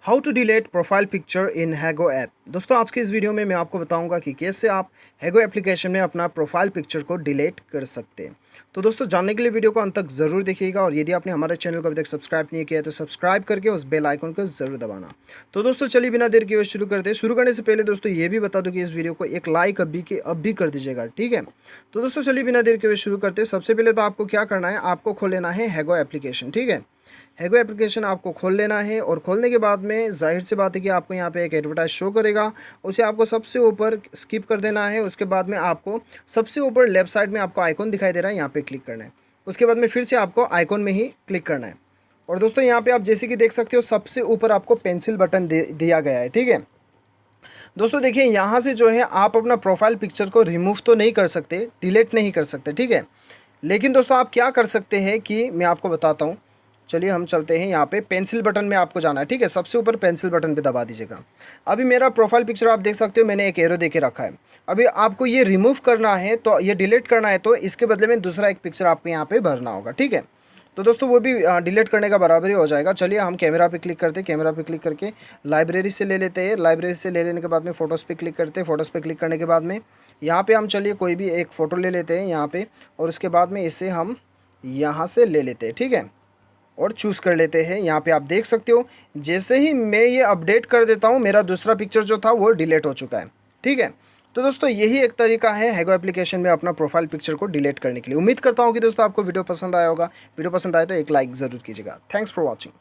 How to delete profile picture in Hago app. दोस्तों आज के इस वीडियो में मैं आपको बताऊंगा कि कैसे आप हैगो एप्लीकेशन में अपना प्रोफाइल पिक्चर को डिलीट कर सकते हैं। तो दोस्तों जानने के लिए वीडियो को अंत तक ज़रूर देखिएगा और यदि आपने हमारे चैनल को अभी तक सब्सक्राइब नहीं किया है तो सब्सक्राइब करके उस बेल आइकन को ज़रूर दबाना। तो दोस्तों चलिए बिना देर किए शुरू करते हैं। शुरू करने से पहले दोस्तों ये भी बता दूँ कि इस वीडियो को एक लाइक अब भी कर दीजिएगा, ठीक है। तो दोस्तों चलिए बिना देर किए शुरू करते हैं। सबसे पहले तो आपको क्या करना है, आपको खोल लेना है हैगो एप्लीकेशन, ठीक है। हैगो एप्लीकेशन आपको खोल लेना है और खोलने के बाद में जाहिर सी बात है कि आपको यहाँ पे एक एडवर्टाइज शो करेगा, उसे आपको सबसे ऊपर स्किप कर देना है। उसके बाद में आपको सबसे ऊपर लेफ्ट साइड में आपको आइकॉन दिखाई दे रहा है, यहाँ पे क्लिक करना है। उसके बाद में फिर से आपको आइकॉन में ही क्लिक करना है। और दोस्तों यहाँ पे आप जैसे कि देख सकते हो सबसे ऊपर आपको पेंसिल बटन दिया गया है, ठीक है। दोस्तों देखिए यहाँ से जो है आप अपना प्रोफाइल पिक्चर को रिमूव तो नहीं कर सकते, डिलीट नहीं कर सकते, ठीक है। लेकिन दोस्तों आप क्या कर सकते हैं कि मैं आपको बताता हूँ। चलिए हम चलते हैं, यहाँ पे पेंसिल बटन में आपको जाना है, ठीक है। सबसे ऊपर पेंसिल बटन पे दबा दीजिएगा। अभी मेरा प्रोफाइल पिक्चर आप देख सकते हो, मैंने एक एरो देके रखा है। अभी आपको ये रिमूव करना है, तो ये डिलीट करना है, तो इसके बदले में दूसरा एक पिक्चर आपको यहाँ पे भरना होगा, ठीक है। तो दोस्तों वो भी डिलीट करने का बराबर ही हो जाएगा। चलिए हम कैमरा पे क्लिक करते हैं, कैमरा पे क्लिक करके लाइब्रेरी से ले लेते हैं। लाइब्रेरी से ले लेने के बाद में फ़ोटोज़ पे क्लिक करते हैं। फ़ोटोज़ पे क्लिक करने के बाद में यहाँ पे हम चलिए कोई भी एक फ़ोटो ले लेते हैं यहाँ पे, और उसके बाद में इसे हम यहाँ से ले लेते हैं, ठीक है, और चूज़ कर लेते हैं। यहाँ पे आप देख सकते हो जैसे ही मैं ये अपडेट कर देता हूँ मेरा दूसरा पिक्चर जो था वो डिलीट हो चुका है, ठीक है। तो दोस्तों यही एक तरीका है हैगो एप्लीकेशन में अपना प्रोफाइल पिक्चर को डिलीट करने के लिए। उम्मीद करता हूँ कि दोस्तों आपको वीडियो पसंद आया होगा। वीडियो पसंद आए तो एक लाइक ज़रूर कीजिएगा। Thanks for watching.